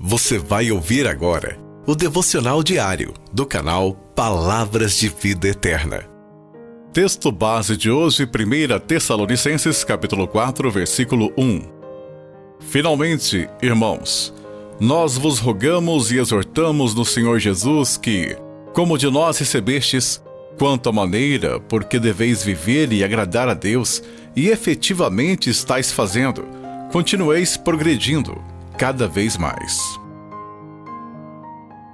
Você vai ouvir agora o devocional diário do canal Palavras de Vida Eterna. Texto base de hoje, 1 Tessalonicenses, capítulo 4, versículo 1. Finalmente, irmãos, nós vos rogamos e exortamos no Senhor Jesus que, como de nós recebestes, quanto à maneira por que deveis viver e agradar a Deus, e efetivamente estáis fazendo, continueis progredindo cada vez mais.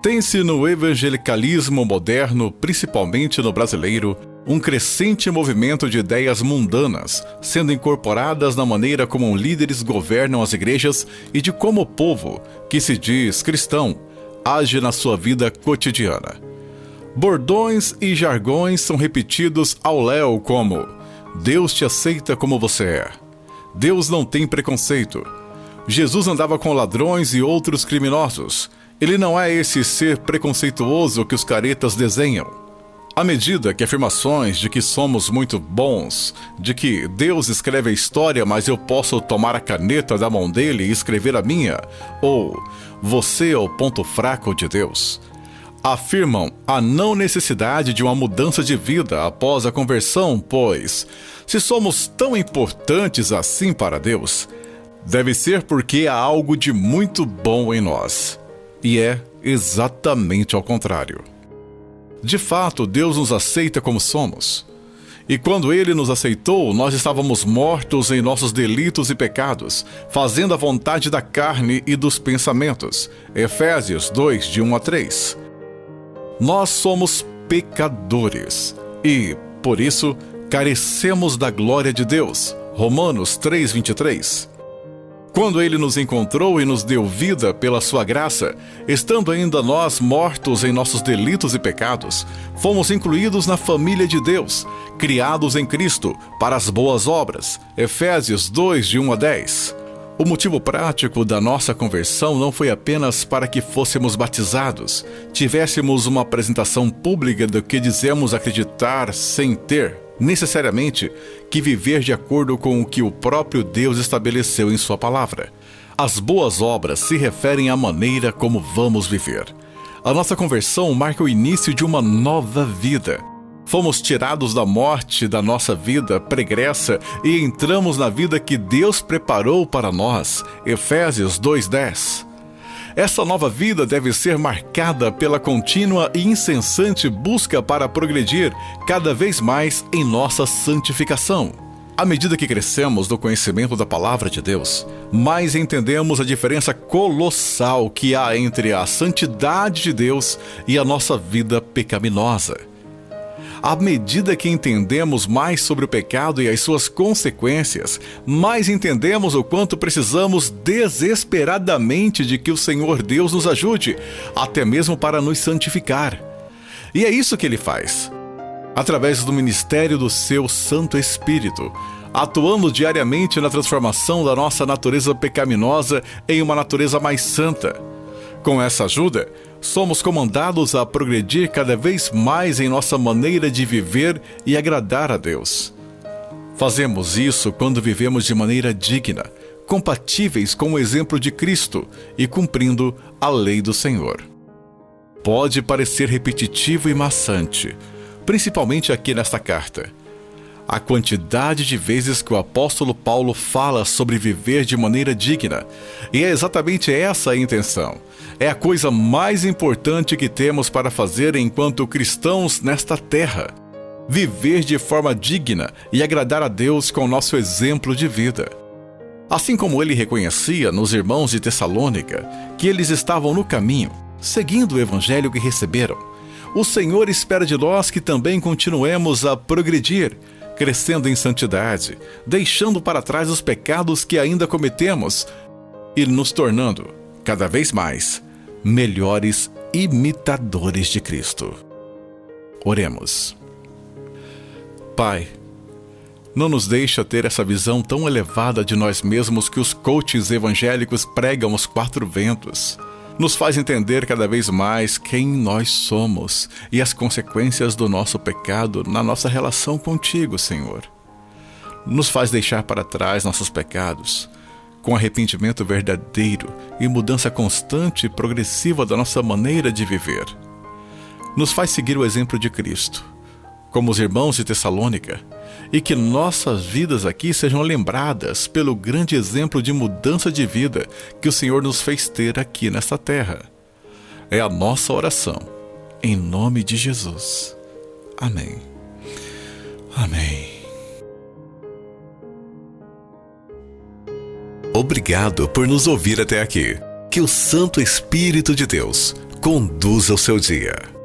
Tem-se no evangelicalismo moderno, principalmente no brasileiro, um crescente movimento de ideias mundanas, sendo incorporadas na maneira como líderes governam as igrejas e de como o povo, que se diz cristão, age na sua vida cotidiana. Bordões e jargões são repetidos ao léu como: Deus te aceita como você é. Deus não tem preconceito. Jesus andava com ladrões e outros criminosos. Ele não é esse ser preconceituoso que os caretas desenham. À medida que afirmações de que somos muito bons, de que Deus escreve a história, mas eu posso tomar a caneta da mão dele e escrever a minha, ou você é o ponto fraco de Deus, afirmam a não necessidade de uma mudança de vida após a conversão, pois, se somos tão importantes assim para Deus, deve ser porque há algo de muito bom em nós. E é exatamente ao contrário. De fato, Deus nos aceita como somos. E quando Ele nos aceitou, nós estávamos mortos em nossos delitos e pecados, fazendo a vontade da carne e dos pensamentos. Efésios 2, de 1 a 3. Nós somos pecadores e, por isso, carecemos da glória de Deus. Romanos 3, 23. Quando Ele nos encontrou e nos deu vida pela sua graça, estando ainda nós mortos em nossos delitos e pecados, fomos incluídos na família de Deus, criados em Cristo para as boas obras. Efésios 2, de 1 a 10. O motivo prático da nossa conversão não foi apenas para que fôssemos batizados, tivéssemos uma apresentação pública do que dizemos acreditar sem ter, necessariamente, que viver de acordo com o que o próprio Deus estabeleceu em sua palavra. As boas obras se referem à maneira como vamos viver. A nossa conversão marca o início de uma nova vida. Fomos tirados da morte da nossa vida pregressa e entramos na vida que Deus preparou para nós. Efésios 2:10. Essa nova vida deve ser marcada pela contínua e incessante busca para progredir cada vez mais em nossa santificação. À medida que crescemos no conhecimento da palavra de Deus, mais entendemos a diferença colossal que há entre a santidade de Deus e a nossa vida pecaminosa. À medida que entendemos mais sobre o pecado e as suas consequências, mais entendemos o quanto precisamos desesperadamente de que o Senhor Deus nos ajude, até mesmo para nos santificar. E é isso que Ele faz, através do ministério do seu Santo Espírito, atuando diariamente na transformação da nossa natureza pecaminosa em uma natureza mais santa. Com essa ajuda, somos comandados a progredir cada vez mais em nossa maneira de viver e agradar a Deus. Fazemos isso quando vivemos de maneira digna, compatíveis com o exemplo de Cristo e cumprindo a lei do Senhor. Pode parecer repetitivo e maçante, principalmente aqui nesta carta. A quantidade de vezes que o apóstolo Paulo fala sobre viver de maneira digna, e é exatamente essa a intenção. É a coisa mais importante que temos para fazer enquanto cristãos nesta terra. Viver de forma digna e agradar a Deus com o nosso exemplo de vida. Assim como ele reconhecia nos irmãos de Tessalônica que eles estavam no caminho, seguindo o evangelho que receberam, o Senhor espera de nós que também continuemos a progredir, crescendo em santidade, deixando para trás os pecados que ainda cometemos e nos tornando, cada vez mais, melhores imitadores de Cristo. Oremos. Pai, não nos deixa ter essa visão tão elevada de nós mesmos que os coaches evangélicos pregam aos quatro ventos. Nos faz entender cada vez mais quem nós somos e as consequências do nosso pecado na nossa relação contigo, Senhor. Nos faz deixar para trás nossos pecados, com arrependimento verdadeiro e mudança constante e progressiva da nossa maneira de viver. Nos faz seguir o exemplo de Cristo, como os irmãos de Tessalônica, e que nossas vidas aqui sejam lembradas pelo grande exemplo de mudança de vida que o Senhor nos fez ter aqui nesta terra. É a nossa oração, em nome de Jesus. Amém. Amém. Obrigado por nos ouvir até aqui. Que o Santo Espírito de Deus conduza o seu dia.